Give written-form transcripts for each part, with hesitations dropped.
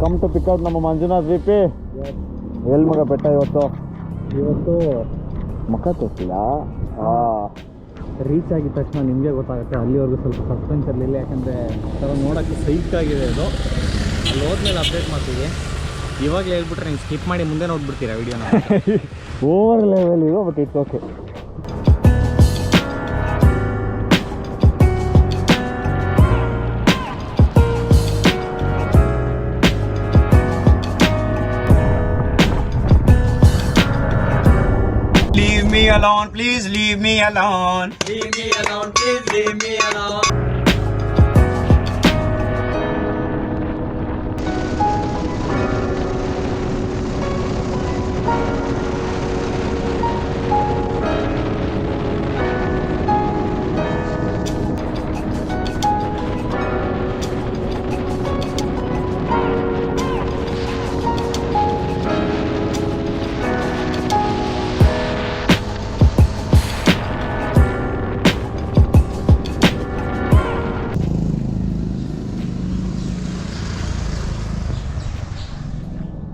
Come to pickup ನಮ್ಮ Manjunath V P. ಎಲ್ಲಿ ಮಗ ಬೆಟ್ಟ ಇವತ್ತು ಮಕ್ಕ ತೋರಿಸಿಲ್ಲ. ರೀಚ್ ಆಗಿದ ತಕ್ಷಣ ನಿಮಗೆ ಗೊತ್ತಾಗುತ್ತೆ. ಅಲ್ಲಿವರೆಗೂ ಸ್ವಲ್ಪ ಸಸ್ಪೆನ್ಸ್ ಇರಲಿಲ್ಲ, ಯಾಕಂದರೆ ನೋಡೋಕ್ಕೆ ಸೈಕ್ ಆಗಿದೆ ಅದು. ಅಲ್ಲಿ ಹೋದ್ಮೇಲೆ ಅಪ್ಡೇಟ್ ಮಾಡ್ತೀವಿ. ಇವಾಗಲೇ ಹೇಳ್ಬಿಟ್ರೆ ನೀವು ಸ್ಕಿಪ್ ಮಾಡಿ ಮುಂದೆ ನೋಡ್ಬಿಡ್ತೀರಾ ವಿಡಿಯೋನ. ಓವರ್ ಲೆವೆಲ್ ಇರೋ but it's okay. Leave me alone, please leave me alone. Leave me alone, please leave me alone.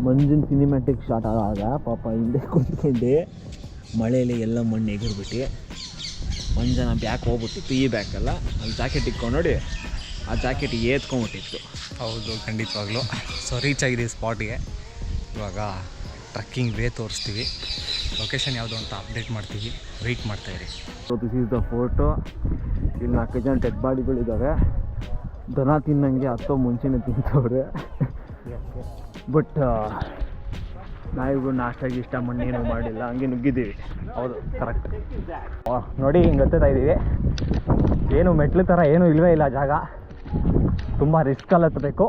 ಮಂಜಿನ ಸಿನಿಮ್ಯಾಟಿಕ್ ಶಾಟ್ ಆದಾಗ ಪಾಪ ಹಿಂದೆ ಕುಂತ್ಕೊಂಡು ಮಳೆಯಲ್ಲಿ ಎಲ್ಲ ಮಣ್ಣು ಎಗಿರ್ಬಿಟ್ಟು ಮಂಜನ ಬ್ಯಾಕ್ ಹೋಗ್ಬಿಟ್ಟಿತ್ತು. ಈ ಬ್ಯಾಕಲ್ಲ ಅಲ್ಲಿ ಜಾಕೆಟ್ ಇಟ್ಕೊಂಡು ನೋಡಿ, ಆ ಜಾಕೆಟ್ ಏತ್ಕೊಂಡ್ಬಿಟ್ಟಿತ್ತು. ಹೌದು, ಖಂಡಿತವಾಗ್ಲೂ. ಸೊ ರೀಚ್ ಆಗಿದೆ ಸ್ಪಾಟ್ಗೆ. ಇವಾಗ ಟ್ರಕ್ಕಿಂಗ್ ವೇ ತೋರಿಸ್ತೀವಿ, ಲೊಕೇಶನ್ ಯಾವುದು ಅಂತ ಅಪ್ಡೇಟ್ ಮಾಡ್ತೀವಿ. ವೆಯ್ಟ್ ಮಾಡ್ತಾಯಿರಿ. So this is the photo. ಇಲ್ಲಿ 4 ಜನ ಡೆಡ್ ಬಾಡಿಗಳಿದ್ದಾವೆ. ದನ ತಿನ್ನಂಗೆ ಹತ್ತೋ ಮುಂಚೆನೇ ತಿಂತವ್ರೆ. ಬಟ್ ನಾವಿಗೂ ನಾಷ್ಟಾಗಿ ಇಷ್ಟ ಮಣ್ಣೇನು ಮಾಡಿಲ್ಲ, ಹಂಗೆ ನುಗ್ಗಿದ್ದೀವಿ. ಹೌದು, ಕರೆಕ್ಟ್. ನೋಡಿ ಹಿಂಗೆ ಹತ್ತುತ್ತಾ ಇದ್ದೀವಿ. ಏನು ಮೆಟ್ಲು ಥರ ಏನೂ ಇಲ್ಲವೇ ಇಲ್ಲ ಜಾಗ. ತುಂಬ ರಿಸ್ಕಲ್ಲಿ ಹತ್ತಬೇಕು.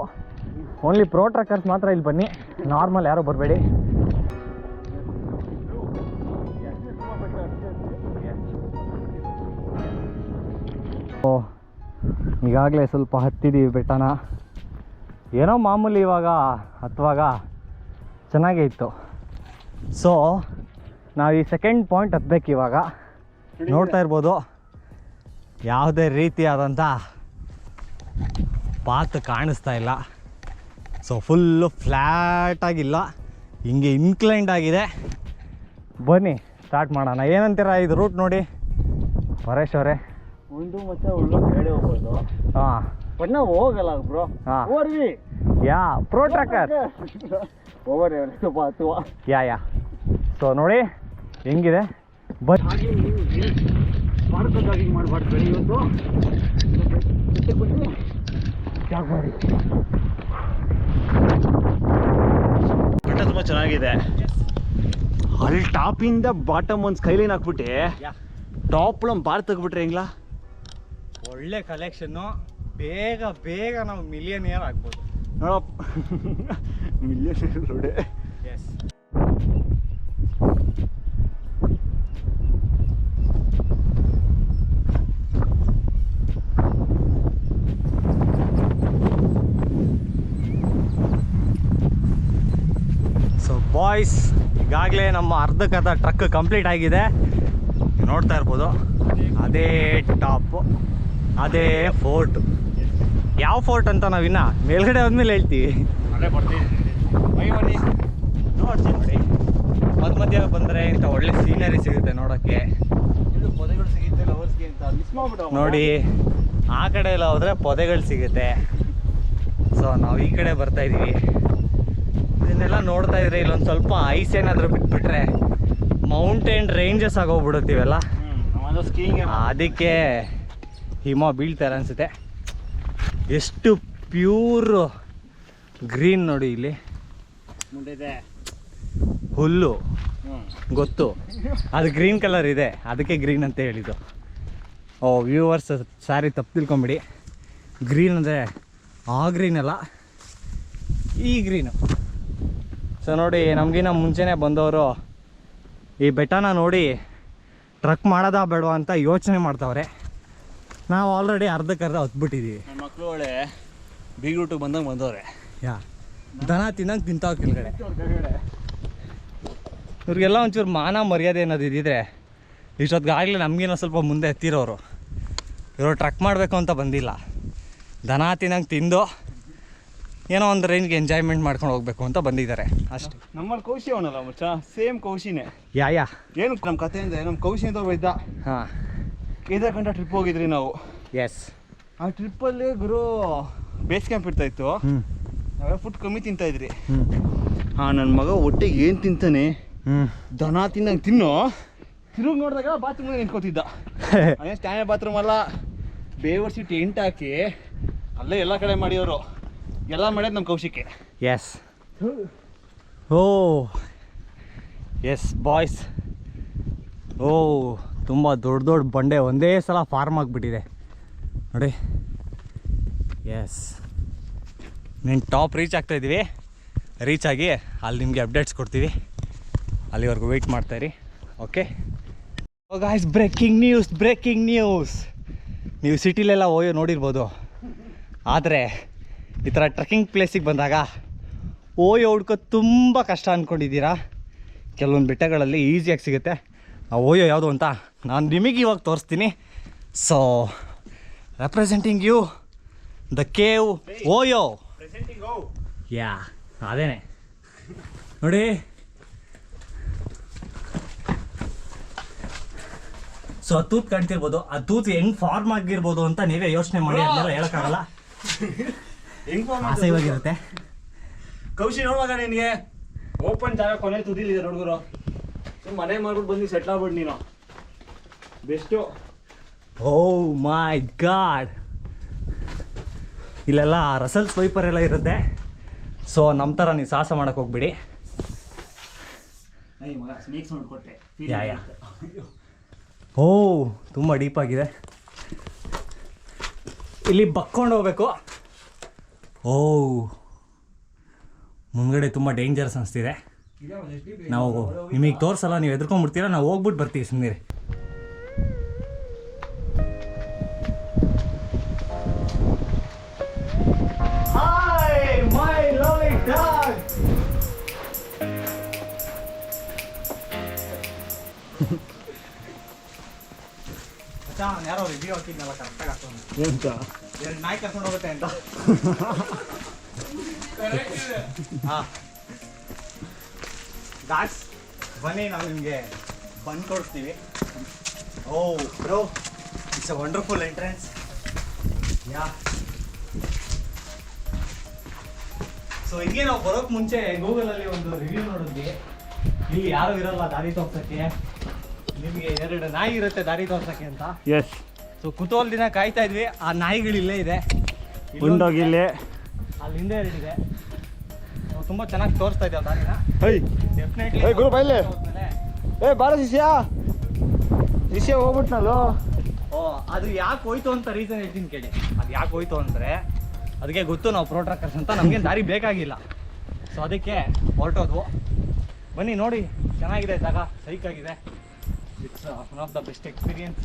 ಓನ್ಲಿ ಪ್ರೋ ಟ್ರಕ್ಕರ್ಸ್ ಮಾತ್ರ ಇಲ್ಲಿ ಬನ್ನಿ, ನಾರ್ಮಲ್ ಯಾರೂ ಬರಬೇಡಿ. ಈಗಾಗಲೇ ಸ್ವಲ್ಪ ಹತ್ತಿದ್ದೀವಿ ಬೆಟ್ಟನ. ಏನೋ ಮಾಮೂಲಿ ಇವಾಗ ಹತ್ತುವಾಗ ಚೆನ್ನಾಗೇ ಇತ್ತು. ಸೊ ನಾವು ಈ ಸೆಕೆಂಡ್ ಪಾಯಿಂಟ್ ಹತ್ತಬೇಕು ಇವಾಗ. ನೋಡ್ತಾ ಇರ್ಬೋದು ಯಾವುದೇ ರೀತಿಯಾದಂಥ ಪಾತ್ ಕಾಣಿಸ್ತಾ ಇಲ್ಲ. ಸೊ ಫುಲ್ಲು ಫ್ಲ್ಯಾಟಾಗಿಲ್ಲ, ಹಿಂಗೆ ಇನ್ಕ್ಲೈಂಡ್ ಆಗಿದೆ. ಬನ್ನಿ ಸ್ಟಾರ್ಟ್ ಮಾಡೋಣ. ಏನಂತೀರ ಇದು ರೂಟ್ ನೋಡಿ ಪರೇಶ್ ಅವರೇ? ಒಂದು ಮತ್ತೆ ಒಳ್ಳೆ ಹೇಳಿ ಹೋಗ್ಬೋದು. ಹಾಂ, ಬಟ್ ನಾವು ಹೋಗಲ್ಲ ಬ್ರೋ. ಹಾಂ, ಓವರ್ವಿ ಯಾ ಪ್ರೋ ಟ್ರಕ್ಕರ್ ಓವರ್ ಸ್ವಲ್ಪ ಹತ್ತುವ. ಯಾ ಸೊ ನೋಡಿ ಹೆಂಗಿದೆ. ಬಟ್ ಮಾಡ್ಬೇಕಾಗಿ ಮಾಡಬಾರ್ದು ಬೆಳೆ ಇವತ್ತು ಯಾಕೆ ಮಾಡಿ. ಬೆಟ್ಟ ತುಂಬ ಚೆನ್ನಾಗಿದೆ. ಅಲ್ಲಿ ಟಾಪಿಂದ ಬಾಟಮ್ ಒಂದು ಸ್ಕೈಲೈನ್ ಹಾಕ್ಬಿಟ್ಟು ಟಾಪ್ ಒಂದು ಬಾರ್ ತೆಗ್ಬಿಟ್ರೆ ಹೆಂಗ್ಲಾ? ಒಳ್ಳೆ ಕಲೆಕ್ಷನ್ನು. ಬೇಗ ನಾವು ಮಿಲಿಯನಿಯರ್ ಆಗ್ಬೋದು ನೋಡಪ್ಪ. ಮಿಲಿಯನ್ ರೋಡೆ. ಎಸ್. ಸೊ ಬಾಯ್ಸ್, ಈಗಾಗಲೇ ನಮ್ಮ ಅರ್ಧಕ್ಕರ್ಧ ಟ್ರಕ್ ಕಂಪ್ಲೀಟ್ ಆಗಿದೆ. ನೋಡ್ತಾ ಇರ್ಬೋದು ಅದೇ ಟಾಪು, ಅದೇ ಫೋರ್ಟ್. ಯಾವ ಫೋರ್ಟ್ ಅಂತ ನಾವಿನ್ನ ಮೇಲ್ಗಡೆ ಹೋದ್ಮೇಲೆ ಹೇಳ್ತೀವಿ. ನೋಡಿ ಮಧ್ಯ ಬಂದರೆ ಇಂಥ ಒಳ್ಳೆ ಸೀನರಿ ಸಿಗುತ್ತೆ ನೋಡೋಕ್ಕೆ. ನೋಡಿ ಆ ಕಡೆ ಎಲ್ಲ ಹೋದರೆ ಪೊದೆಗಳು ಸಿಗುತ್ತೆ. ಸೊ ನಾವು ಈ ಕಡೆ ಬರ್ತಾ ಇದ್ದೀವಿ. ಇದನ್ನೆಲ್ಲ ನೋಡ್ತಾ ಇದ್ರೆ ಇಲ್ಲೊಂದು ಸ್ವಲ್ಪ ಐಸ್ ಏನಾದರೂ ಬಿಟ್ಬಿಟ್ರೆ ಮೌಂಟೇನ್ ರೇಂಜಸ್ ಆಗೋಗ್ಬಿಡುತ್ತೀವಲ್ಲ, ಅದಕ್ಕೆ ಹಿಮ ಬೀಳ್ತಾರೆ ಅನಿಸುತ್ತೆ. ಎಷ್ಟು ಪ್ಯೂರ್ ಗ್ರೀನ್ ನೋಡಿ ಇಲ್ಲಿ. ಹುಲ್ಲು ಗೊತ್ತು, ಅದು ಗ್ರೀನ್ ಕಲರ್ ಇದೆ, ಅದಕ್ಕೆ ಗ್ರೀನ್ ಅಂತ ಹೇಳಿದ್ದು. ಓ ವ್ಯೂವರ್ಸ್, ಸಾರಿ ತಪ್ಪು ತಿಳ್ಕೊಂಬಿಡಿ. ಗ್ರೀನ್ ಅಂದರೆ ಆ ಗ್ರೀನ್ ಅಲ್ಲ, ಈ ಗ್ರೀನು. ಸೊ ನೋಡಿ ನಮಗಿನ್ನ ಮುಂಚೆನೇ ಬಂದವರು ಈ ಬೆಟ್ಟನ ನೋಡಿ ಟ್ರಕ್ ಮಾಡೋದಾ ಬೇಡವಾ ಅಂತ ಯೋಚನೆ ಮಾಡ್ತಾವ್ರೆ. ನಾವು ಆಲ್ರೆಡಿ ಅರ್ಧಕ್ಕರ್ಧ ಹತ್ಬಿಟ್ಟಿದ್ದೀವಿ. ನನ್ನ ಮಕ್ಕಳು ಒಳ್ಳೆ ಬೀಗ್ ರೂಟಿಗೆ ಬಂದಂಗೆ ಬಂದವ್ರೆ. ಯಾ ದನ ತಿನ್ನಂಗೆ ತಿಂತಾವ ಕೆಳಗಡೆ. ಇವ್ರಿಗೆಲ್ಲ ಒಂಚೂರು ಮಾನ ಮರ್ಯಾದೆ ಅನ್ನೋದು ಇದ್ದಿದ್ರೆ ಇಷ್ಟೊತ್ತಿಗಾಗಲೇ ನಮಗಿನ್ನೂ ಸ್ವಲ್ಪ ಮುಂದೆ ಎತ್ತಿರೋರು. ಇವರು ಟ್ರಕ್ ಮಾಡಬೇಕು ಅಂತ ಬಂದಿಲ್ಲ, ದನ ತಿನ್ನಂಗೆ ತಿಂದು ಏನೋ ಒಂದು ರೇಂಜ್ಗೆ ಎಂಜಾಯ್ಮೆಂಟ್ ಮಾಡ್ಕೊಂಡು ಹೋಗ್ಬೇಕು ಅಂತ ಬಂದಿದ್ದಾರೆ ಅಷ್ಟೇ. ನಮ್ಮಲ್ಲಿ ಕೌಶಿ ಅವನಲ್ಲ ಮಚ್ಚ, ಸೇಮ್ ಕೌಶಿನೇ. ಯಾ ಏನು ನಮ್ಮ ಕಥೆಯಿಂದ ನಮ್ಮ ಕೌಶಿಯಿಂದ ಇದ್ದ ಹಾಂ ಕೇದಾರ್ಖಂಡ ಟ್ರಿಪ್ ಹೋಗಿದ್ರಿ ನಾವು. ಎಸ್. ಆ ಟ್ರಿಪ್ಪಲ್ಲಿ ಗುರು ಬೇಸ್ ಕ್ಯಾಂಪ್ ಇರ್ತಾಯಿತ್ತು. ನಾವೇ ಫುಡ್ ಕಮ್ಮಿ ತಿಂತಾಯಿದ್ರಿ. ಹಾಂ, ನನ್ನ ಮಗ ಹೊಟ್ಟೆಗೆ ಏನು ತಿಂತಾನೆ, ದನ ತಿನ್ನಂಗೆ ತಿನ್ನೋ. ತಿರುಗಿ ನೋಡಿದಾಗ ಬಾತ್ರೂಮ್ಗೆ ನಿಂತ್ಕೋತಿದ್ದ. ಅದೇ ಸ್ಟ್ಯಾಂಡರ್ಡ್ ಬಾತ್ರೂಮ್ ಅಲ್ಲ, ಬೇವರ್ಸಿ ಟೆಂಟ್ ಹಾಕಿ ಅಲ್ಲೇ ಎಲ್ಲ ಕಡೆ ಮಾಡಿರೋರು. ಎಲ್ಲ ಮಾಡೋದು ನಮ್ಮ ಕೌಶಿಕೆ. ಎಸ್. ಓ ಎಸ್ ಬಾಯ್ಸ್. ಓ ತುಂಬ ದೊಡ್ಡ ದೊಡ್ಡ ಬಂಡೆ ಒಂದೇ ಸಲ ಫಾರ್ಮ್ ಆಗಿಬಿಟ್ಟಿದೆ ನೋಡಿ. ಎಸ್, ನೀನು ಟಾಪ್ ರೀಚ್ ಆಗ್ತಾಯಿದ್ದೀವಿ. ರೀಚ್ ಆಗಿ ಅಲ್ಲಿ ನಿಮಗೆ ಅಪ್ಡೇಟ್ಸ್ ಕೊಡ್ತೀವಿ. ಅಲ್ಲಿವರೆಗೂ ವೆಯ್ಟ್ ಮಾಡ್ತಾಯಿರಿ. Okay guys, breaking news. ನೀವು ಸಿಟಿಲೆಲ್ಲ ಓಯೋ ನೋಡಿರ್ಬೋದು, ಆದರೆ ಈ ಥರ ಟ್ರೆಕ್ಕಿಂಗ್ ಪ್ಲೇಸಿಗೆ ಬಂದಾಗ ಓಯೋ ಹುಡ್ಕೋದು ತುಂಬ ಕಷ್ಟ ಅಂದ್ಕೊಂಡಿದ್ದೀರಾ. ಕೆಲವೊಂದು ಬೆಟ್ಟಗಳಲ್ಲಿ ಈಸಿಯಾಗಿ ಸಿಗುತ್ತೆ. ಆ ಓಯೋ ಯಾವುದು ಅಂತ ನಾನು ನಿಮಗೆ ಇವಾಗ ತೋರಿಸ್ತೀನಿ. So representing you the cave OYO. Yeah, ಅದೇನೆ ನೋಡಿ. ಸೊ ಆ ತೂತ್ ಕಾಣ್ತಿರ್ಬೋದು. ಆ ತೂತ್ ಹೆಂಗ್ ಫಾರ್ಮ್ ಆಗಿರ್ಬೋದು ಅಂತ ನೀವೇ ಯೋಚನೆ ಮಾಡಿ. ಅದನ್ನೆಲ್ಲ ಹೇಳೋಕ್ಕಾಗಲ್ಲ, ಆಸೆವಾಗಿರುತ್ತೆ. ಕೌಶಿ ನೋಡುವಾಗ ನಿನಗೆ ಓಪನ್ ಜಾಗ ಕೊನೆ ತುದಿಲಿದೆ ನೋಡ್ಗುರು. ಮನೆ ಮಾಡ್ಬಿಟ್ಟು ಬಂದು ಸೆಟ್ಲ್ ಆಗ್ಬಿಟ್ಟು ನೀನು ಬೆಸ್ಟು. ಓ ಮೈ ಗಾಡ್, ಇಲ್ಲೆಲ್ಲ ರಸಲ್ ಸ್ವೈಪರ್ ಎಲ್ಲ ಇರುತ್ತೆ. ಸೊ ನಮ್ಮ ಥರ ನೀವು ಸಾಹಸ ಮಾಡೋಕ್ಕೆ ಹೋಗ್ಬಿಡಿ. ಯಾ ಓ ತುಂಬ ಡೀಪಾಗಿದೆ. ಇಲ್ಲಿ ಬಕ್ಕೊಂಡು ಹೋಗ್ಬೇಕು. ಓ ಮುಂದ್ಗಡೆ ತುಂಬ ಡೇಂಜರಸ್ ಅನಿಸ್ತಿದೆ. ನಾವು ನಿಮಗೆ ತೋರಿಸಲ್ಲ, ನೀವು ಎದ್ಕೊಂಡ್ಬಿಡ್ತೀರಾ. ನಾವು ಹೋಗ್ಬಿಟ್ಟು ಬರ್ತೀವಿ ಸುಮ್ಮನೆ. ಯಾರೋ ರಿವ್ಯೂ ಹಾಕಿದ್ನಲ್ಲ ಕರೆಕ್ಟಾಗಿ ಹಾಕೊಂಡು ಎಂತ ಎರಡು ನಾಯಿ ಕರ್ಕೊಂಡು ಹೋಗುತ್ತೆ ಅಂತ. ಹಾಂ ಗಾಡ್ಸ್ ಬನ್ನಿ, ನಾವು ನಿಮಗೆ ಬಂದು ತೋರಿಸ್ತೀವಿ. Oh bro, it's a wonderful entrance. Yeah, so ಹಿಂಗೆ ನಾವು ಬರೋಕ್ಕೆ ಮುಂಚೆ ಗೂಗಲಲ್ಲಿ ಒಂದು ರಿವ್ಯೂ ನೋಡಿದ್ವಿ. ಇಲ್ಲಿ ಯಾರು ಇರಲ್ಲ ದಾರಿ ತೋರ್ಸೋಕ್ಕೆ, ನಿಮಗೆ 2 ನಾಯಿ ಇರುತ್ತೆ ದಾರಿ ತೋರ್ಸೋಕ್ಕೆ ಅಂತ. ಎಸ್. ಸೊ ಕುತೂಹಲದಿಂದ ಕಾಯ್ತಾ ಇದ್ವಿ. ಆ ನಾಯಿಗಳು ಇಲ್ಲೇ ಇದೆ, ಉಂಡೋಗಿಲ್ಲೇ ಅಲ್ಲಿ ಹಿಂದೆ 2 ಇದೆ. ತುಂಬ ಚೆನ್ನಾಗಿ ತೋರಿಸ್ತಾ ಇದ್ದಾವೆ ದಾರಿನ. ಡೆಫಿನೆಟ್ಲಿ ಗುರು ಬೈಲೆ. ಬಾರ ಶಿಷ್ಯ ಹೋಗ್ಬಿಟ್ನಲ್ಲೋ. ಓ, ಅದು ಯಾಕೆ ಹೋಯ್ತು ಅಂತ ರೀಸನ್ ಹೇಳ್ತೀನಿ ಕೇಳಿ. ಅದು ಯಾಕೆ ಹೋಯ್ತು ಅಂದರೆ ಅದಕ್ಕೆ ಗೊತ್ತು, ನಾವು ಪ್ರೋ ಟ್ರಕ್ಕರ್ಸ್ ಅಂತ, ನಮಗೆ ದಾರಿ ಬೇಕಾಗಿಲ್ಲ. ಸೊ ಅದಕ್ಕೆ ಹೊರಟೋದ್ವು. ಬನ್ನಿ ನೋಡಿ, ಚೆನ್ನಾಗಿದೆ ಜಾಗ, ಸೈಕಾಗಿದೆ. It's one of the best experience.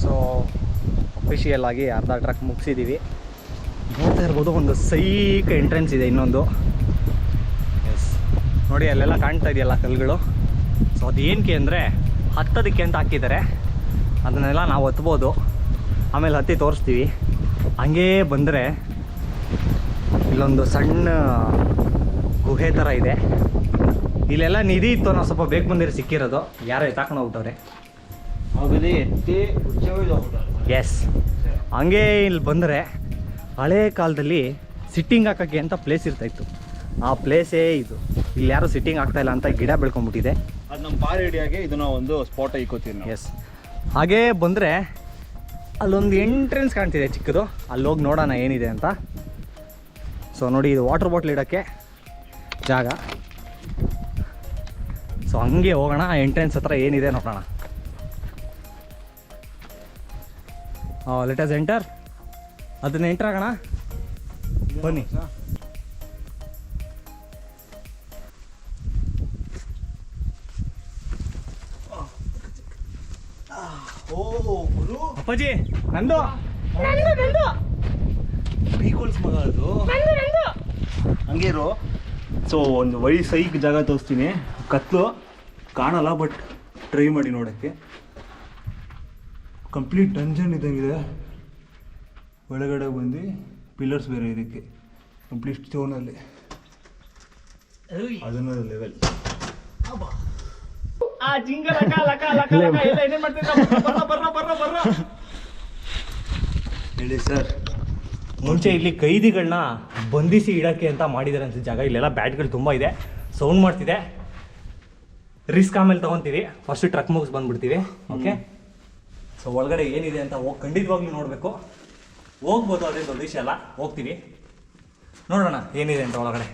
So official ಆಗಿ ಅರ್ಧ ಟ್ರಕ್ ಮುಗಿಸಿದ್ದೀವಿ. ನೋಡ್ತಾ ಇರ್ಬೋದು, ಒಂದು ಸೈಕ್ ಎಂಟ್ರೆನ್ಸ್ ಇದೆ ಇನ್ನೊಂದು. ಎಸ್ ನೋಡಿ, ಅಲ್ಲೆಲ್ಲ ಕಾಣ್ತಾ ಇದೆಯಲ್ಲ ಕಲ್ಲುಗಳು. ಸೊ ಅದೇನಕ್ಕೆ ಅಂದರೆ ಹತ್ತೋದಕ್ಕೆ ಅಂತ ಹಾಕಿದ್ದಾರೆ. ಅದನ್ನೆಲ್ಲ ನಾವು ಹತ್ಬೋದು, ಆಮೇಲೆ ಹತ್ತಿ ತೋರಿಸ್ತೀವಿ. ಹಂಗೇ ಬಂದರೆ ಇಲ್ಲೊಂದು ಸಣ್ಣ ಗುಹೆ ಥರ ಇದೆ. ಇಲ್ಲೆಲ್ಲ ನಿಧಿ ಇತ್ತು, ನಾವು ಸ್ವಲ್ಪ ಬೇಕು ಬಂದಿರೋ ಸಿಕ್ಕಿರೋದು. ಯಾರೋ ಎತ್ತಾಕೊಂಡು ಹೋಗ್ತವ್ರೆ. ಎಸ್, ಹಂಗೆ ಇಲ್ಲಿ ಬಂದರೆ ಹಳೇ ಕಾಲದಲ್ಲಿ ಸಿಟ್ಟಿಂಗ್ ಹಾಕೋಕ್ಕೆ ಅಂತ ಪ್ಲೇಸ್ ಇರ್ತಾಯಿತ್ತು. ಆ ಪ್ಲೇಸೇ ಇದು. ಇಲ್ಲಿ ಯಾರು ಸಿಟ್ಟಿಂಗ್ ಆಗ್ತಾಯಿಲ್ಲ ಅಂತ ಗಿಡ ಬೆಳ್ಕೊಂಡ್ಬಿಟ್ಟಿದೆ. ಅದು ನಮ್ಮ ಬಾರ್ ಏರಿಯಾಗೆ ಇದನ್ನ ಒಂದು ಸ್ಪಾಟ್ ಇಕ್ಕೋತೀವಿ. ಎಸ್, ಹಾಗೇ ಬಂದರೆ ಅಲ್ಲೊಂದು ಎಂಟ್ರೆನ್ಸ್ ಕಾಣ್ತಿದೆ ಚಿಕ್ಕದು. ಅಲ್ಲಿ ಹೋಗಿ ನೋಡೋಣ ಏನಿದೆ ಅಂತ. ಸೊ ನೋಡಿ, ಇದು ವಾಟರ್ ಬಾಟ್ಲ್ ಇಡೋಕ್ಕೆ ಜಾಗ. ಸೊ ಹಂಗೆ ಹೋಗೋಣ, ಎಂಟ್ರೆನ್ಸ್ ಹತ್ರ ಏನಿದೆ ನೋಡೋಣ. Let us enter. ಅದನ್ನ ಎಂಟರ್ ಆಗೋಣ, ಬನ್ನಿ. ಅಪ್ಪಾಜಿ, ನಂದು ಬೀಕೋಲ್ಸ್ ಮಗ ಅದು. ಹಂಗೆ ಇರು. ಸೊ ಒಂದು ವಳಿ ಸೈಕ್ ಜಾಗ ತೋರಿಸ್ತೀನಿ. ಕತ್ಲು ಕಾಣಲ್ಲ, ಬಟ್ ಟ್ರೈ ಮಾಡಿ ನೋಡೋಕ್ಕೆ. Complete dungeon ಇದ್ದಂಗಿದೆ. ಒಳಗಡೆ ಬಂದು ಪಿಲ್ಲರ್ಸ್ ಬೇರೆ ಇದಕ್ಕೆ ಕಂಪ್ಲೀಟ್ ಸ್ಟೋನಲ್ಲಿ ಅದನ್ನ ಲೆವೆಲ್ ಹೇಳಿ ಸರ್. ಮುಂಚೆ ಇಲ್ಲಿ ಕೈದಿಗಳನ್ನ ಬಂಧಿಸಿ ಇಡೋಕ್ಕೆ ಅಂತ ಮಾಡಿದ್ದಾರೆ ಅಂತ ಜಾಗ. ಇಲ್ಲೆಲ್ಲ ಬ್ಯಾಟ್ಗಳು ತುಂಬ ಇದೆ, ಸೌಂಡ್ ಮಾಡ್ತಿದೆ, ರಿಸ್ಕ್ ಆಮೇಲೆ ತೊಗೊತೀವಿ. ಫಸ್ಟ್ ಟ್ರಕ್ ಮುಗಿಸ್ ಬಂದ್ಬಿಡ್ತೀವಿ. ಓಕೆ, ಸೊ ಒಳಗಡೆ ಏನಿದೆ ಅಂತ ಖಂಡಿತವಾಗ್ಲೂ ನೋಡಬೇಕು. ಹೋಗ್ಬೋದು, ಅದೇ ದೊಡ್ಡ ವಿಷಯ ಅಲ್ಲ, ಹೋಗ್ತೀವಿ ನೋಡೋಣ ಏನಿದೆ ಅಂತ ಒಳಗಡೆ.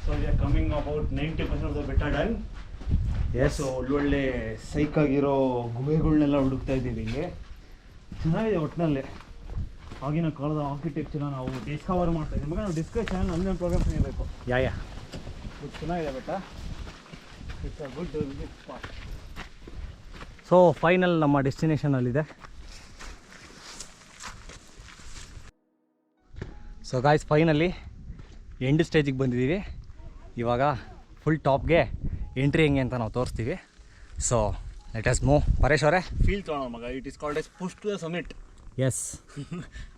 So we are coming about 90% of the ಬೆಟ್ಟ ಡನ್. ಸೊ ಒಳ್ಳೊಳ್ಳೆ ಸೈಕಾಗಿರೋ ಗುಹೆಗಳನ್ನೆಲ್ಲ ಹುಡುಕ್ತಾ ಇದ್ದೀವಿ. ಹಿಂಗೆ ಚೆನ್ನಾಗಿದೆ ಒಟ್ಟಿನಲ್ಲಿ. ಆಗಿನ ಕಾಲದ ಆರ್ಕಿಟೆಕ್ಚರ್ ನಾವು ಡಿಸ್ಕವರ್ ಮಾಡ್ತಾ ಇದ್ದೀವಿ. ಮಗ ನಾವು ಡಿಸ್ಕಷನ್ ನನ್ನ ಪ್ರೋಗ್ರಾಮ್ಸ್ ಇರಬೇಕು. ಯಾ ಚೆನ್ನಾಗಿದೆ ಬೆಟ್ಟ. It's a good spot. So final ನಮ್ಮ ಡೆಸ್ಟಿನೇಷನಲ್ಲಿದೆ. ಸೊ ಗಾಯ್ಸ್, ಫೈನಲಿ ಎಂಡ್ ಸ್ಟೇಜಿಗೆ ಬಂದಿದ್ದೀವಿ. ಇವಾಗ ಫುಲ್ ಟಾಪ್ಗೆ ಎಂಟ್ರಿ ಹೆಂಗೆ ಅಂತ ನಾವು ತೋರಿಸ್ತೀವಿ. So let us move. Paresh ಅವರೇ, ಫೀಲ್ ತೊಗೊಳೋ ಮಗ. It is called as push to the summit. Yes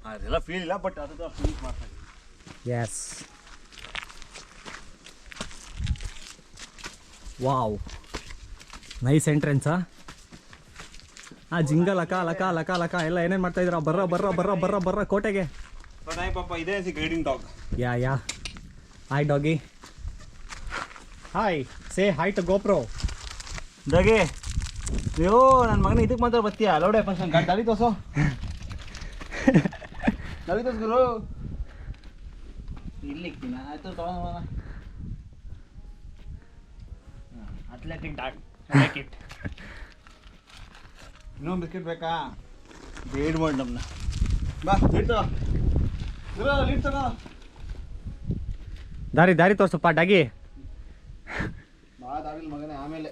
ಅದೆಲ್ಲ ಫೀಲ್ ಇಲ್ಲ, ಬಟ್ ಅದು ಫೀಲ್ ಮಾಡ್ತಾ ಇದ್ದೀವಿ. ಎಸ್, ವಾವ್, ನೈಸ್ ಎಂಟ್ರೆನ್ಸಾ. ಜಿಂಗ ಲಕ ಲಕ ಲಕ ಲಕ ಎಲ್ಲ ಏನೇನು ಮಾಡ್ತಾ ಇದ್ದೀರಾ? ಬರ್ರ ಬರ್ರ ಬರ್ರ ಬರ್ರ ಬರ್ರ ಕೋಟೆಗೆ. ಪಾಪ ಇದೇ guiding dog. Yeah hi doggy, hi, say hi to GoPro. Doggy, ಅಯ್ಯೋ ನನ್ನ ಮಗನ ಇದಕ್ಕೆ ಮಾತ್ರ ಬರ್ತೀಯ? ಲೌಡೆ ಫಂಕ್ಷನ್ ದಾರಿ ತೋರ್ಸೋ, ದಾರಿ ತೋರ್ಸ್ಗುರು. ಇಲ್ಲಿಕ್ಕಿನ ಆಯ್ತು ತೊಗೊಳ. Athletic dog, like it. ಇನ್ನೊಂದು ಬಿಸ್ಕೆಟ್ ಬೇಕಾ? ಗೈಡ್ ಮಾಡಿ ನಮ್ಮನ್ನ. ಬಾ ಲೀಡ್ ತಗೋ, ಲೀಡ್ ತಗೋ. ದಾರಿ ತೋರ್ಸಪ್ಪ ಡಾಗಿ. ಬಾ ದಾರಿಲಿ ಮಗನೇ. ಆಮೇಲೆ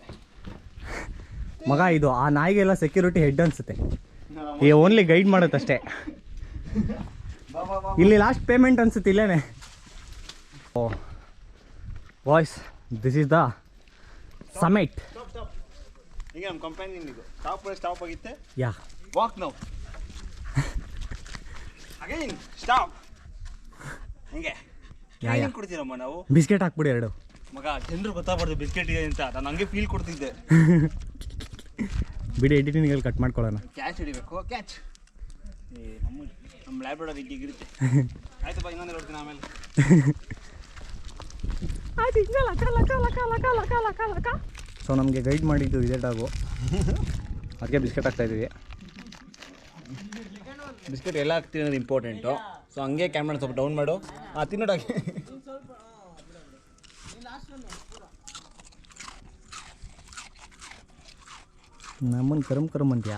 ಮಗ, ಇದು ಆ ನಾಯಿಗೆಲ್ಲ ಸೆಕ್ಯೂರಿಟಿ ಹೆಡ್ ಅನ್ಸುತ್ತೆ. ಈ ಓನ್ಲಿ ಗೈಡ್ ಮಾಡುತ್ತಷ್ಟೇ. ಇಲ್ಲಿ ಲಾಸ್ಟ್ ಪೇಮೆಂಟ್ ಅನ್ಸುತ್ತೆ ಇಲ್ಲೇನೆ. Oh boys, this is the summit. ಈಗ ನಮ್ಮ ಕಂಪನಿ ಇದು ಸ್ಟಾಪ್ ಆಗಿತ್ತೆ. Yeah, walk now again stop. ಹಿಂಗೆ ಯಾ ಕೊಡ್ತೀರಮ್ಮ ನಾವು. ಬಿಸ್ಕೆಟ್ ಹಾಕ್ಬಿಡಿ 2. ಮಗ, ಜನರು ಗೊತ್ತಾಗ್ಬಾರ್ದು ಬಿಸ್ಕೆಟ್ ಇದೆ ಅಂತ. ನಾನು ಹಂಗೆ ಫೀಲ್ ಕೊಡ್ತಿದ್ದೆ. ಬಿಡಿ, ಎಡಿಟಿಂಗಲ್ಲಿ ಕಟ್ ಮಾಡ್ಕೊಳ್ಳೋಣ. ಕ್ಯಾಚ್ ಹಿಡಿಬೇಕು, ಕ್ಯಾಚ್. ನಮ್ಮ ಲ್ಯಾಬ್ರಡರ್ ಇರುತ್ತೆ. ಆಯ್ತಪ್ಪ, ಇನ್ನೊಂದು ನೋಡ್ತೀನಿ ಆಮೇಲೆ. ಸೊ ನಮಗೆ ಗೈಡ್ ಮಾಡಿದ್ದು ಇದೇ ಡಾಗು, ಅದಕ್ಕೆ ಬಿಸ್ಕೆಟ್ ಹಾಕ್ತಾ ಇದ್ದೀವಿ. ಬಿಸ್ಕೆಟ್ ಎಲ್ಲ ಹಾಕ್ತೀನಿ ಅನ್ನೋದು ಇಂಪಾರ್ಟೆಂಟು. ಸೊ ಹಂಗೆ ಕ್ಯಾಮ್ರಾ ಸ್ವಲ್ಪ ಡೌನ್ ಮಾಡು. ತಿನ್ನೋಡಾಗಿ ನಮ್ಮನ್ನು ಕರಮ್ ಅಂತೀಯಾ?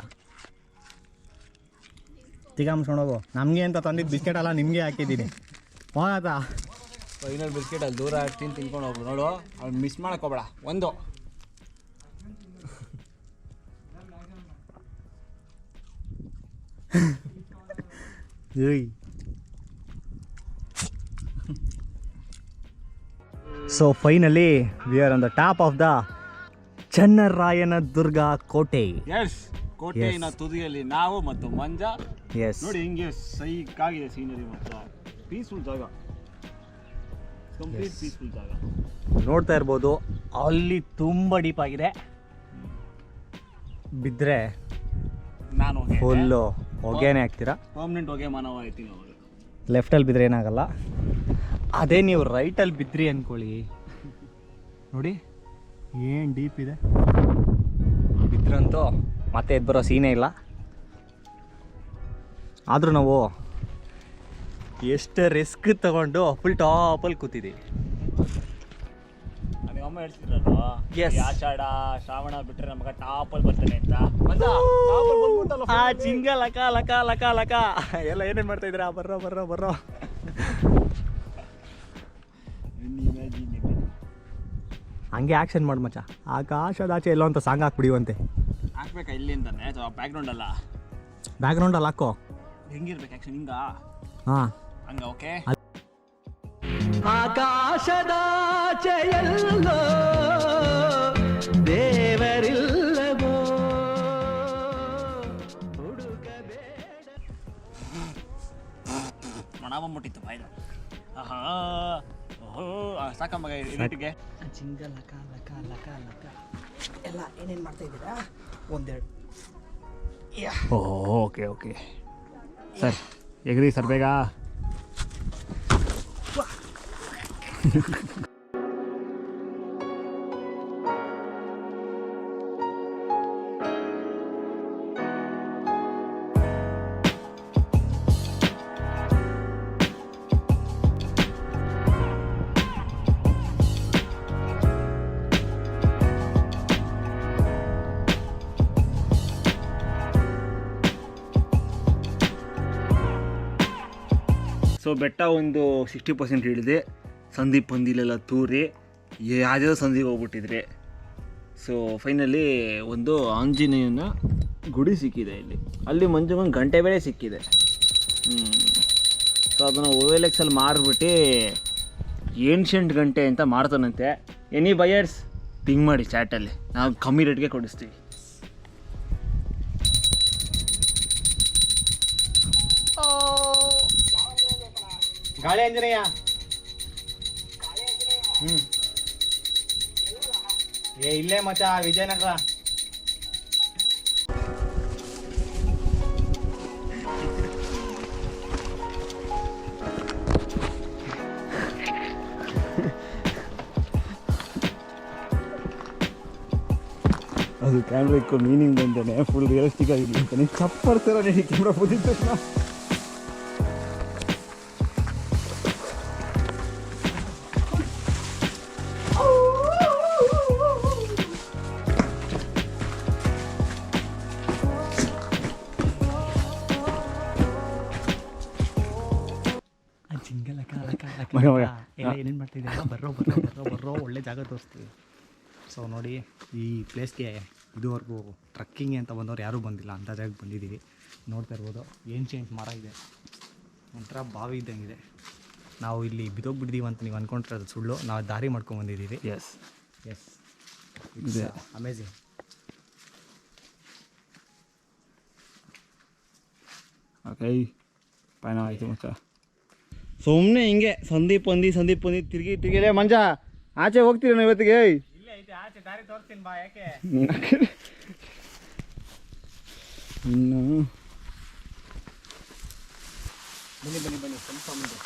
ತಿಗಾಮ್ಸ್ಕೊಂಡೋಗು. ನಮಗೆ ಅಂತ ತಂದಿದ್ದು ಬಿಸ್ಕೆಟ್ ಅಲ್ಲ, ನಿಮಗೆ ಹಾಕಿದ್ದೀನಿ. ಹೋಗತ್ತಾ ಫೈನಲ್ ಬಿಸ್ಕೆಟ್ ಅಲ್ಲಿ ದೂರ ಹಾಕ್ತೀನಿ, ತಿನ್ಕೊಂಡು ಹೋಗ್ಬಿಡು. ನೋಡು, ಅವ್ನು ಮಿಸ್ ಮಾಡೋಕ್ಕೋಬೇಡ. ಒಂದು so finally we are on the top of the Channarayanadurga ಕೋಟೆ. ಎಸ್, ಕೋಟೆಯಿನ ತುದಿಯಲ್ಲಿ ನಾವು ಮತ್ತು ಮಂಜ. ಎಸ್, ನೋಡಿ ಹಿಂಗೆ ಸೈಕಾಗಿದೆ ಸೀನರಿ ಮತ್ತು ಪೀಸ್ಫುಲ್ ಜಾಗ. ಕಂಪ್ಲೀಟ್ ಪೀಸ್ಫುಲ್ ಜಾಗ. ನೋಡ್ತಾ ಇರ್ಬೋದು, ಅಲ್ಲಿ ತುಂಬ ಡೀಪ್ ಆಗಿದೆ. ಬಿದ್ದರೆ ನಾನು ಫುಲ್ಲು ಹೊಗೆನೇ ಆಗ್ತೀರಾ. ಪರ್ಮನೆಂಟ್ ಹೊಗೆ ಮಾನವ ಆಯ್ತೀನಿ ಅವರು. ಲೆಫ್ಟಲ್ಲಿ ಬಿದ್ದರೆ ಏನಾಗಲ್ಲ. ಅದೇ ನೀವು ರೈಟಲ್ಲಿ ಬಿದ್ರಿ ಅಂದ್ಕೊಳ್ಳಿ, ನೋಡಿ ಏನು ಡೀಪ್ ಇದೆ. ಬಿದ್ರಂತೂ ಮತ್ತೆ ಎದ್ದು ಬರೋ ಸೀನೇ ಇಲ್ಲ. ಆದರೂ ನಾವು ಎಷ್ಟು ರಿಸ್ಕ್ ತಗೊಂಡು ಫುಲ್ ಟಾಪಲ್ಲಿ ಕೂತಿದ್ದೀವಿ. ನನಗೆ ಅಮ್ಮ ಹೇಳ್ತಿದ್ರಲ್ವಾ, ಆಷಾಢ ಶ್ರಾವಣ ಬಿಟ್ಟರೆ ನಮಗೆ ಟಾಪಲ್ಲಿ ಬರ್ತಾನೆ ಅಂತ. ಆ ಜಿಂಗ ಲಕ ಲಕ ಲಕ ಲಕ ಎಲ್ಲ ಏನೇನು ಮಾಡ್ತಾ ಇದ್ದೀರಾ? ಬರ್ರೋ ಬರ್ರೋ ಬರ್ರೋ. ಹಂಗೆ ಆ್ಯಕ್ಷನ್ ಮಾಡಿ ಮಚ್ಚ. ಆಕಾಶದಾಚೆ ಎಲ್ಲೋ ಅಂತ ಸಾಂಗ್ ಹಾಕ್ಬಿಡಿವಂತೆ. ಹಾಕ್ಬೇಕಾ ಇಲ್ಲಿ ಅಂತಾನೆ? ಬ್ಯಾಕ್ಗ್ರೌಂಡ್ ಅಲ್ಲ, ಬ್ಯಾಕ್ಗ್ರೌಂಡಲ್ಲಿ ಹಾಕೋ. ಹೆಂಗಿರ್ಬೇಕು ಆ್ಯಕ್ಷನ್? ಹಿಂಗ ಹಾಂ, ಹಂಗ. ಓಕೆ. ಆಕಾಶದಾಚೆ ಎಲ್ಲೋ ದೇವರಿಲ್ಲವೋ ಹುಡುಕಬೇ ಮುಟ್ಟಿತ್ತು ಬಾಯ್ದು. ಆಹಾ ಓಹೋ ಸಾಕಮ್ಮ ರೇಟಿಗೆ ಜಿಂಗ ಲಕ ಲಕ ಲಕ ಲಕ ಎಲ್ಲ ಏನೇನು ಮಾಡ್ತಾ ಇದ್ದೀರಾ? ಒಂದೆರಡು ಓಕೆ ಓಕೆ ಸರ್ ಎಗ್ರಿ ಸರ್ ಬೇಗ. ಸೊ ಬೆಟ್ಟ ಒಂದು 60% ಇಳಿದೆ. ಸಂಧಿ ಪಂದಿಲೆಲ್ಲ ತೂರಿ ಯಾವುದೋ ಸಂಧಿಗೆ ಹೋಗ್ಬಿಟ್ಟಿದ್ರೆ. ಸೊ ಫೈನಲಿ ಒಂದು ಆಂಜನೇಯನ ಗುಡಿ ಸಿಕ್ಕಿದೆ ಇಲ್ಲಿ. ಅಲ್ಲಿ ಮಂಜುಗೊಂದು ಗಂಟೆ ಬೇರೆ ಸಿಕ್ಕಿದೆ. ಸೊ ಅದನ್ನು OLX ಅಲ್ಲಿ ಮಾರ್ಬಿಟ್ಟು ಏನ್ಷಿಯಂಟ್ ಗಂಟೆ ಅಂತ ಮಾರ್ತಾನಂತೆ. ಎನಿ ಬಯರ್ಸ್ ಪಿಂಗ್ ಮಾಡಿ ಚಾಟಲ್ಲಿ, ನಾವು ಕಮ್ಮಿ ರೇಟ್ಗೆ ಕೊಡಿಸ್ತೀವಿ. ಗಾಳಿ ಆಂಜನೇಯ. ಇಲ್ಲೇ ಮಚ್ಚ ವಿಜಯನಗರ. ಅದು ಕ್ಯಾಮ್ರಕ್ಕೆ ಮೀನಿಂಗ್ ಬಂದೇನೆ, ಫುಲ್ ರಿಯಲಿಸ್ಟಿಕ್ ಆಗಿರಲಿ ಅಂತಾನೆ ಚಪ್ಪರ್ ಥರ ನಡಿ ಕ್ಯಾಮ್ರಾ ಬಂದಿದ್ದ ತಕ್ಷಣ. ಜಿಂಗ ಲಕ ಲಕ ಲಕ ಮಗ ಮಗ ಎಲ್ಲ ಏನೇನು ಮಾಡ್ತಾ ಇದ್ದೀರಾ? ಬರ್ರೋ ಒಳ್ಳೆ ಜಾಗ ತೋರಿಸ್ತೀವಿ. ಸೊ ನೋಡಿ, ಈ ಪ್ಲೇಸ್ಗೆ ಇದುವರೆಗೂ ಟ್ರಕ್ಕಿಂಗ್ ಅಂತ ಬಂದವ್ರು ಯಾರೂ ಬಂದಿಲ್ಲ, ಅಂಥ ಜಾಗಕ್ಕೆ ಬಂದಿದ್ದೀವಿ. ನೋಡ್ತಾ ಇರ್ಬೋದು, ಏನ್ಷಿಯಂಟ್ ಮರ ಇದೆ, ಒಂಥರ ಬಾವಿ ಇದ್ದಂಗಿದೆ. ನಾವು ಇಲ್ಲಿ ಬಿದ್ದೋಗ್ಬಿಟ್ಟಿದ್ದೀವಿ ಅಂತ ನೀವು ಅಂದ್ಕೊಂಡ್ರೆ ಅದು ಸುಳ್ಳು. ನಾವು ದಾರಿ ಮಾಡ್ಕೊಂಡು ಬಂದಿದ್ದೀವಿ. S it's amazing. ಓಕೆ ಪಯಣ ಆಯಿತು ಮಚ್ಚ. ಸುಮ್ಮನೆ ಹಿಂಗೆ ಸಂದೀಪ್ ಪಂದಿ ತಿರುಗಿಲೇ ಮಂಜ ಆಚೆ ಹೋಗ್ತೀರ ಇವತ್ತಿಗೆ. ಇಲ್ಲೇ ಐತೆ ಆಚೆ ದಾರಿ ತೋರಿಸ್ತೀನಿ ಬಾ. ಯಾಕೆ ಇನ್ನು ಬನ್ನಿ ಸ್ವಲ್ಪ ಮುಂದೆ.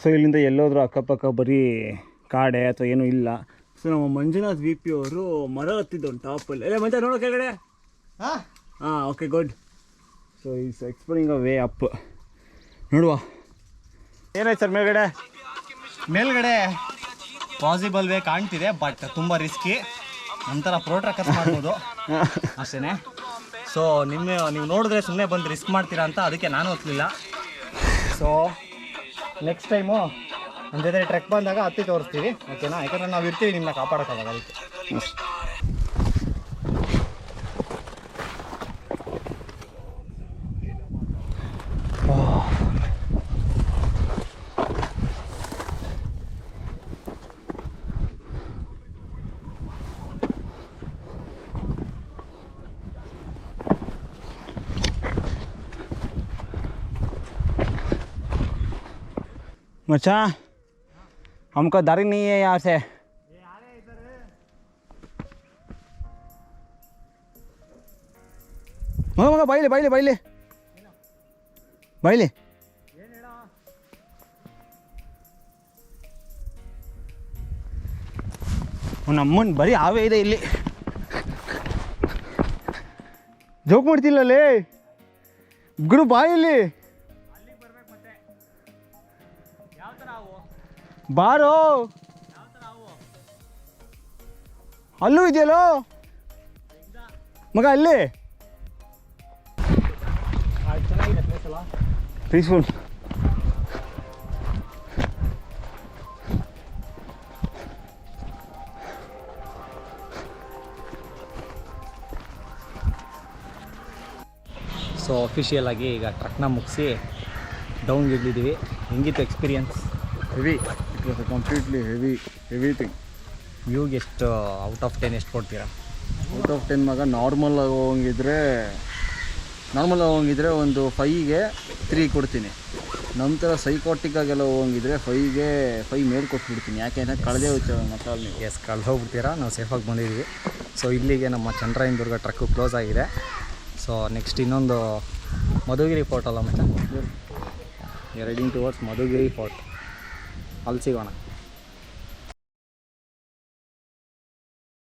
ಸೊ ಇಲ್ಲಿಂದ ಎಲ್ಲೋದ್ರೂ ಅಕ್ಕಪಕ್ಕ ಬರೀ ಕಾಡೆ ಅಥವಾ ಏನೂ ಇಲ್ಲ. ಸೊ ನಮ್ಮ ಮಂಜುನಾಥ್ VP ಅವರು ಮರ ಹತ್ತಿದ್ದು ಒಂದು ಟಾಪಲ್ಲಿ. ಎಲ್ಲ ಮಂಜ ನೋಡೋ ಕೆಳಗಡೆ. ಹಾಂ okay good. So is exploring a way up. ನೋಡುವ ಏನಾಯ್ತು ಸರ್ ಮೇಲ್ಗಡೆ ಪಾಸಿಬಲ್ ವೇ ಕಾಣ್ತಿದೆ, ಬಟ್ ತುಂಬ ರಿಸ್ಕಿ. ನಂತರ ಪ್ರೋ ಟ್ರಕ್ಕರ್ಸ್ ಮಾಡ್ಬೋದು ಅಷ್ಟೇ. ಸೊ ನೀವು ನೋಡಿದ್ರೆ ಸುಮ್ಮನೆ ಬಂದು ರಿಸ್ಕ್ ಮಾಡ್ತೀರಾ ಅಂತ ಅದಕ್ಕೆ ನಾನು ಹೊತ್ತಲಿಲ್ಲ. ಸೊ ನೆಕ್ಸ್ಟ್ ಟೈಮು ನಮ್ಮ ಜೊತೆ ಟ್ರೆಕ್ ಬಂದಾಗ ಹತ್ತಿ ತೋರಿಸ್ತೀವಿ, ಓಕೆನಾ? ಯಾಕಂದರೆ ನಾವು ಇರ್ತೀವಿ, ನಿಮ್ಮನ್ನ ಕಾಪಾಡೋಕ್ಕಾಗಲ್ಲ ಅದಕ್ಕೆ. मचा हमको दारी नहीं है यहाँ से. मग बाईले ನಮ್ಮನ್ ಬರೀ ಆವೇ ಇದೆ ಇಲ್ಲಿ. ಜೋಕ್ ಮಾಡ್ತಿಲ್ಲಲೇ ಗುರು ಬಾಯಿಲಿ ಬಾರೋ. ಅಲ್ಲೂ ಇದೆಯಲ್ಲೋ ಮಗ, ಅಲ್ಲಿ ಚೆನ್ನಾಗಿದೆ ಪ್ಲೇಸ್ ಅಲ್ಲ, ಪೀಸ್ಫುಲ್. ಸೊ ಅಫಿಷಿಯಲ್ ಆಗಿ ಈಗ ಟ್ರಕ್ನ ಮುಗಿಸಿ ಡೌನ್ಗೆ ಇಳಿದಿದ್ದೀವಿ. ಹೆಂಗಿತ್ತು experience? Heavy, it was a completely heavy thing. ವ್ಯೂಗೆ ಎಷ್ಟು ಔಟ್ ಆಫ್ 10 ಎಷ್ಟು ಕೊಡ್ತೀರಾ? ಔಟ್ ಆಫ್ 10 ಮಗ ನಾರ್ಮಲ್ ಹೋಗಿದ್ರೆ ಒಂದು 5ಗೆ 3 ಕೊಡ್ತೀನಿ. ನಂತರ ಸೈಕೋಟಿಕ್ಕಾಗೆಲ್ಲ ಹೋಗಿದ್ರೆ 5 ಮೇಲೆ ಕೊಟ್ಬಿಡ್ತೀನಿ. ಯಾಕೆಂದರೆ ಕಳೆದೇ ಹೋಗ್ತೇವೆ ಮತ್ತೆ ನೀವು. ಎಸ್, ಕಳೆದು ಹೋಗ್ಬಿಡ್ತೀರಾ. ನಾವು ಸೇಫಾಗಿ ಬಂದಿದ್ದೀವಿ. ಸೊ ಇಲ್ಲಿಗೆ ನಮ್ಮ ಚಂದ್ರಾಯನದುರ್ಗ ಟ್ರಕ್ಕು ಕ್ಲೋಸ್ ಆಗಿದೆ. ಸೊ ನೆಕ್ಸ್ಟ್ ಇನ್ನೊಂದು ಮಧುಗಿರಿ ಫೋರ್ಟ್ ಅಲ್ಲ ಮತ್ತೆ, ಎರಡಿಂಗ್ ಟುವರ್ಡ್ಸ್ ಮಧುಗಿರಿ ಫೋರ್ಟ್, ಅಲ್ಲಿ ಸಿಗೋಣ.